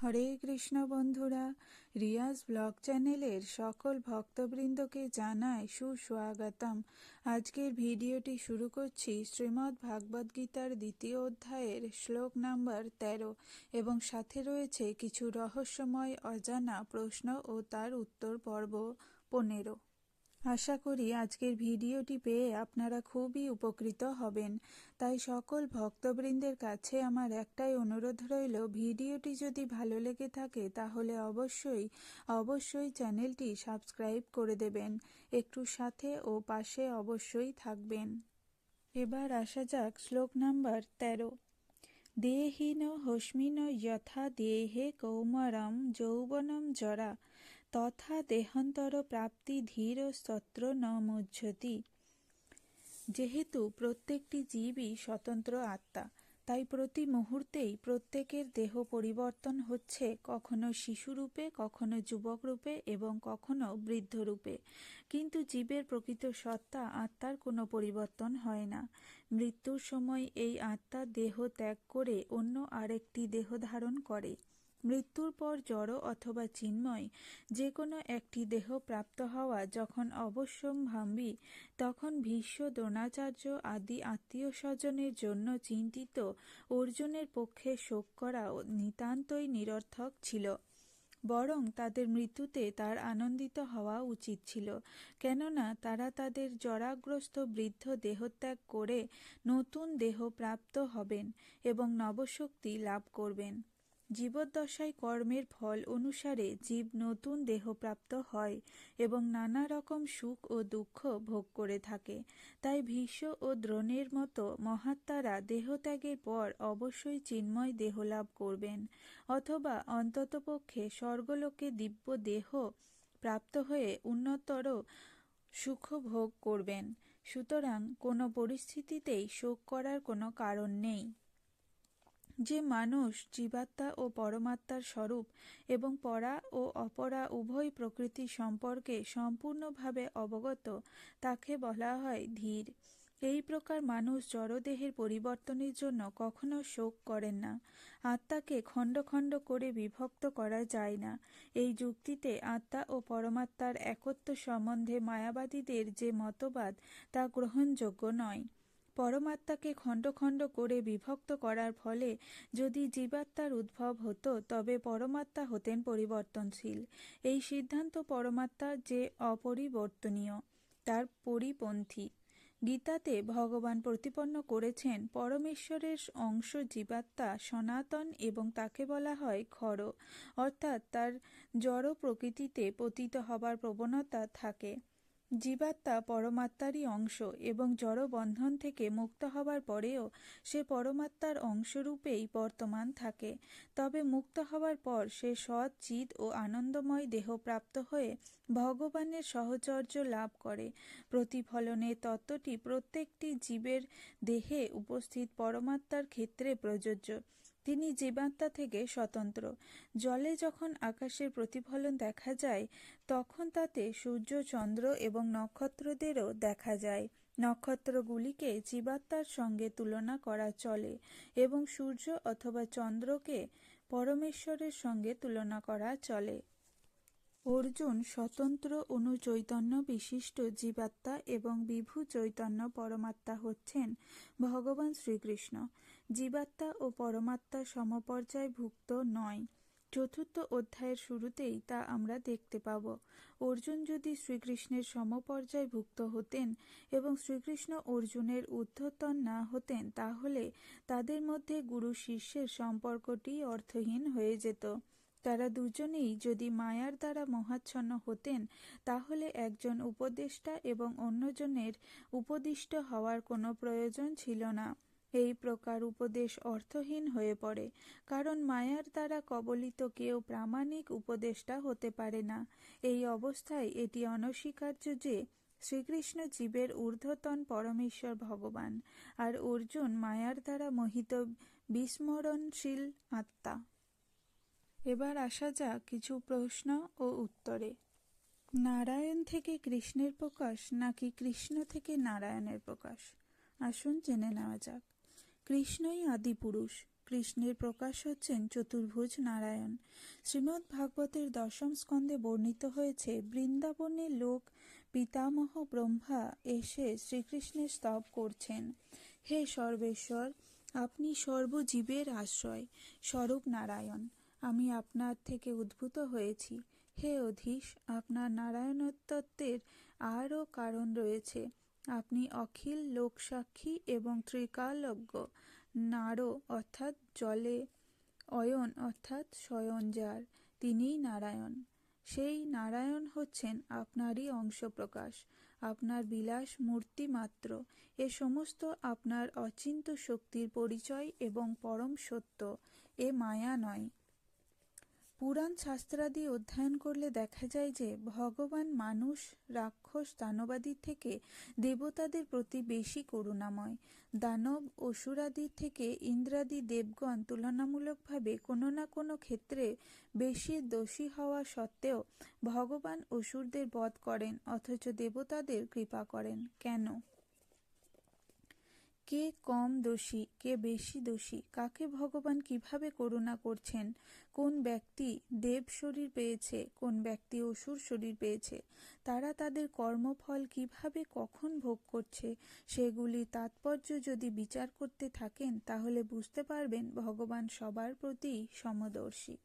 হরে কৃষ্ণ বন্ধুরা, রিয়াজ ব্লগ চ্যানেলের সকল ভক্তবৃন্দকে জানায় সুস্বাগতম। আজকের ভিডিওটি শুরু করছি শ্রীমদ্ ভাগবত গীতার দ্বিতীয় অধ্যায়ের শ্লোক নাম্বার 13 এবং সাথে রয়েছে কিছু রহস্যময় অজানা প্রশ্ন ও তার উত্তর পর্ব 15। আশা করি আজকের ভিডিওটি পেয়ে আপনারা খুবই উপকৃত হবেন। তাই সকল ভক্তবৃন্দের কাছে আমার একটাই অনুরোধ রইল, ভিডিওটি যদি ভালো লেগে থাকে তাহলে অবশ্যই চ্যানেলটি সাবস্ক্রাইব করে দেবেন। একটু সাথে ও পাশে অবশ্যই থাকবেন। এবার আসা যাক শ্লোক নাম্বার 13। দেহিন হস্মিন যথা দেহে কৌমারম যৌবনম জরা তথা দেহান্তর প্রাপ্তি ধীর সত্র ন মুহ্যতি। যেহেতু প্রত্যেকটি জীবই স্বতন্ত্র আত্মা, তাই প্রতি মুহূর্তেই প্রত্যেকের দেহ পরিবর্তন হচ্ছে, কখনো শিশুরূপে, কখনো যুবক রূপে এবং কখনো বৃদ্ধ রূপে। কিন্তু জীবের প্রকৃত সত্তা আত্মার কোনো পরিবর্তন হয় না। মৃত্যুর সময় এই আত্মা দেহ ত্যাগ করে অন্য আরেকটি দেহ ধারণ করে। মৃত্যুর পর জড় অথবা চিন্ময় যে কোনো একটি দেহ প্রাপ্ত হওয়া যখন অবশ্যম্ভাবী, তখন ভীষ্ম, দ্রোণাচার্য আদি আত্মীয় স্বজনের জন্য চিন্তিত অর্জুনের পক্ষে শোক করা নিতান্তই নিরর্থক ছিল। বরং তাদের মৃত্যুতে তার আনন্দিত হওয়া উচিত ছিল, কেননা তারা তাদের জরাগ্রস্ত বৃদ্ধ দেহত্যাগ করে নতুন দেহ প্রাপ্ত হবেন এবং নবশক্তি লাভ করবেন। জীবদ্দশায় কর্মের ফল অনুসারে জীব নতুন দেহ প্রাপ্ত হয় এবং নানা রকম সুখ ও দুঃখ ভোগ করে থাকে। তাই ভীষ্ম ও দ্রোণের মতো মহাত্মারা দেহত্যাগের পর অবশ্যই চিন্ময় দেহ লাভ করবেন, অথবা অন্ততপক্ষে স্বর্গলোকে দিব্য দেহ প্রাপ্ত হয়ে উন্নতর সুখ ভোগ করবেন। সুতরাং কোনো পরিস্থিতিতেই শোক করার কোনো কারণ নেই। যে মানুষ জীবাত্মা ও পরমাত্মার স্বরূপ এবং পরা ও অপরা উভয় প্রকৃতি সম্পর্কে সম্পূর্ণভাবে অবগত, তাকে বলা হয় ধীর। এই প্রকার মানুষ জড়দেহের পরিবর্তনের জন্য কখনো শোক করেন না। আত্মাকে খণ্ড খণ্ড করে বিভক্ত করা যায় না। এই যুক্তিতে আত্মা ও পরমাত্মার একত্ব সম্বন্ধে মায়াবাদীদের যে মতবাদ, তা গ্রহণযোগ্য নয়। পরমাত্মাকে খণ্ড খণ্ড করে বিভক্ত করার ফলে যদি জীবাত্মার উদ্ভব হতো, তবে পরমাত্মা হতেন পরিবর্তনশীল। এই সিদ্ধান্ত পরমাত্মা যে অপরিবর্তনীয়, তার পরিপন্থী। গীতাতে ভগবান প্রতিপন্ন করেছেন পরমেশ্বরের অংশ জীবাত্মা সনাতন এবং তাকে বলা হয় ক্ষর, অর্থাৎ তার জড় প্রকৃতিতে পতিত হবার প্রবণতা থাকে। জীবাত্মা পরমাত্মারই অংশ এবং জড় বন্ধন থেকে মুক্ত হবার পরেও সে পরমাত্মার অংশরূপেই বর্তমান থাকে। তবে মুক্ত হবার পর সে সৎ, চিৎ ও আনন্দময় দেহ প্রাপ্ত হয়ে ভগবানের সহচর্য লাভ করে। প্রতিফলনে তত্ত্বটি প্রত্যেকটি জীবের দেহে উপস্থিত পরমাত্মার ক্ষেত্রে প্রযোজ্য। তিনি জীবাত্মা থেকে স্বতন্ত্র। জলে যখন আকাশের প্রতিফলন দেখা যায়, তখন তাতে সূর্য, চন্দ্র এবং নক্ষত্রদেরও দেখা যায়। নক্ষত্রগুলিকে জীবাত্মার সঙ্গে তুলনা করা চলে এবং সূর্য অথবা চন্দ্রকে পরমেশ্বরের সঙ্গে তুলনা করা চলে। অর্জুন স্বতন্ত্র অনুচৈতন্য বিশিষ্ট জীবাত্মা এবং বিভু চৈতন্য পরমাত্মা হচ্ছেন ভগবান শ্রীকৃষ্ণ। জীবাত্মা ও পরমাত্মা সমপর্যায়ভুক্ত নয়। চতুর্থ অধ্যায়ের শুরুতেই তা আমরা দেখতে পাব। অর্জুন যদি শ্রীকৃষ্ণের সমপর্যায়ভুক্ত হতেন এবং শ্রীকৃষ্ণ অর্জুনের ঊর্ধ্বতন না হতেন, তাহলে তাদের মধ্যে গুরু শিষ্যের সম্পর্কটি অর্থহীন হয়ে যেত। তারা দুজনেই যদি মায়ার দ্বারা মোহাচ্ছন্ন হতেন, তাহলে একজন উপদেষ্টা এবং অন্যজনের উপদিষ্ট হওয়ার কোনো প্রয়োজন ছিল না। এই প্রকার উপদেশ অর্থহীন হয়ে পড়ে, কারণ মায়ার দ্বারা কবলিত কেউ প্রামাণিক উপদেষ্টা হতে পারে না। এই অবস্থায় এটি অনস্বীকার্য যে শ্রীকৃষ্ণ জীবের ঊর্ধ্বতন পরমেশ্বর ভগবান, আর অর্জুন মায়ার দ্বারা মোহিত বিস্মরণশীল আত্মা। এবার আসা যাক কিছু প্রশ্ন ও উত্তরে। নারায়ণ থেকে কৃষ্ণের প্রকাশ নাকি কৃষ্ণ থেকে নারায়ণের প্রকাশ? আসুন জেনে নেওয়া যাক। কৃষ্ণই আদি পুরুষ, কৃষ্ণের প্রকাশ হচ্ছেন চতুর্ভুজ নারায়ণ। শ্রীমদ্ ভাগবতের দশম স্কন্ধে বর্ণিত হয়েছে, বৃন্দাবনে লোক পিতামহ ব্রহ্মা এসে শ্রীকৃষ্ণের স্তব করছেন। হে সর্বেশ্বর, আপনি সর্বজীবের আশ্রয় স্বরূপ নারায়ণ। আমি আপনার থেকে উদ্ভূত হয়েছি। হে অধীশ, আপনার নারায়ণত্বের আরও কারণ রয়েছে। আপনি অখিল লোকসাক্ষী এবং ত্রিকালজ্ঞ। নাড়ো অর্থাৎ জলে, অয়ন অর্থাৎ শয়নজার, তিনিই নারায়ণ। সেই নারায়ণ হচ্ছেন আপনারই অংশপ্রকাশ, আপনার বিলাস মূর্তি মাত্র। এ সমস্ত আপনার অচিন্ত শক্তির পরিচয় এবং পরম সত্য, এ মায়া নয়। পুরাণ শাস্ত্রাদি অধ্যয়ন করলে দেখা যায় যে ভগবান মানুষ, রাক্ষস, দানবাদির থেকে দেবতাদের প্রতি বেশি করুণাময়। দানব, অসুরাদির থেকে ইন্দ্রাদি দেবগণ তুলনামূলকভাবে কোনো না কোনো ক্ষেত্রে বেশি দোষী হওয়া সত্ত্বেও ভগবান অসুরদের বধ করেন, অথচ দেবতাদের কৃপা করেন। কেন? কে কম দোষী, কে বেশি দোষী, কাকে ভগবান কিভাবে করুণা করছেন, কোন ব্যক্তি দেব শরীর পেয়েছে, কোন ব্যক্তি অসুর শরীর পেয়েছে, তারা তাদের কর্মফল কিভাবে কখন ভোগ করছে, সেগুলি তাৎপর্য যদি বিচার করতে থাকেন তাহলে বুঝতে পারবেন ভগবান সবার প্রতি সমদর্শী।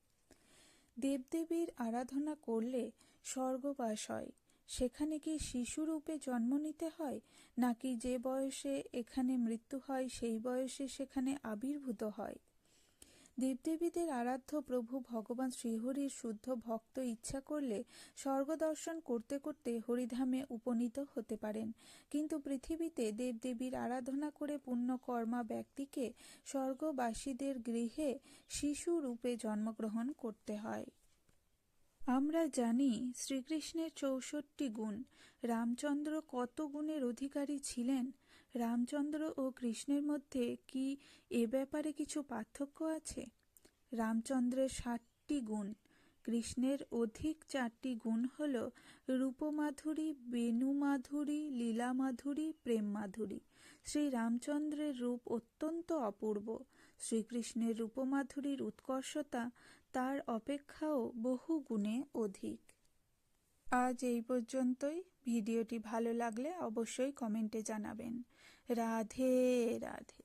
দেবদেবীর আরাধনা করলে স্বর্গবাস হয়। সেখানে কি শিশুরূপে জন্ম নিতে হয়, নাকি যে বয়সে এখানে মৃত্যু হয় সেই বয়সে সেখানে আবির্ভূত হয়? দেবদেবীদের আরাধ্য প্রভু ভগবান শ্রীহরির শুদ্ধ ভক্ত ইচ্ছা করলে স্বর্গ দর্শন করতে করতে হরিধামে উপনীত হতে পারেন, কিন্তু পৃথিবীতে দেবদেবীর আরাধনা করে পুণ্যকর্মা ব্যক্তিকে স্বর্গবাসীদের গৃহে শিশু রূপে জন্মগ্রহণ করতে হয়। আমরা জানি শ্রীকৃষ্ণের 64 গুণ। রামচন্দ্র কত গুণের অধিকারী ছিলেন? রামচন্দ্র ও কৃষ্ণের মধ্যে কি এ ব্যাপারে কিছু পার্থক্য আছে? রামচন্দ্রের 60টি গুণ, কৃষ্ণের অধিক 4টি গুণ হল রূপমাধুরী, বেণুমাধুরী, লীলামাধুরী, প্রেম মাধুরী। শ্রী রামচন্দ্রের রূপ অত্যন্ত অপূর্ব। শ্রীকৃষ্ণের রূপমাধুরীর উৎকর্ষতা তার অপেক্ষাও বহু গুণে অধিক। আজ এই পর্যন্তই। ভিডিওটি ভালো লাগলে অবশ্যই কমেন্টে জানাবেন। রাধে রাধে।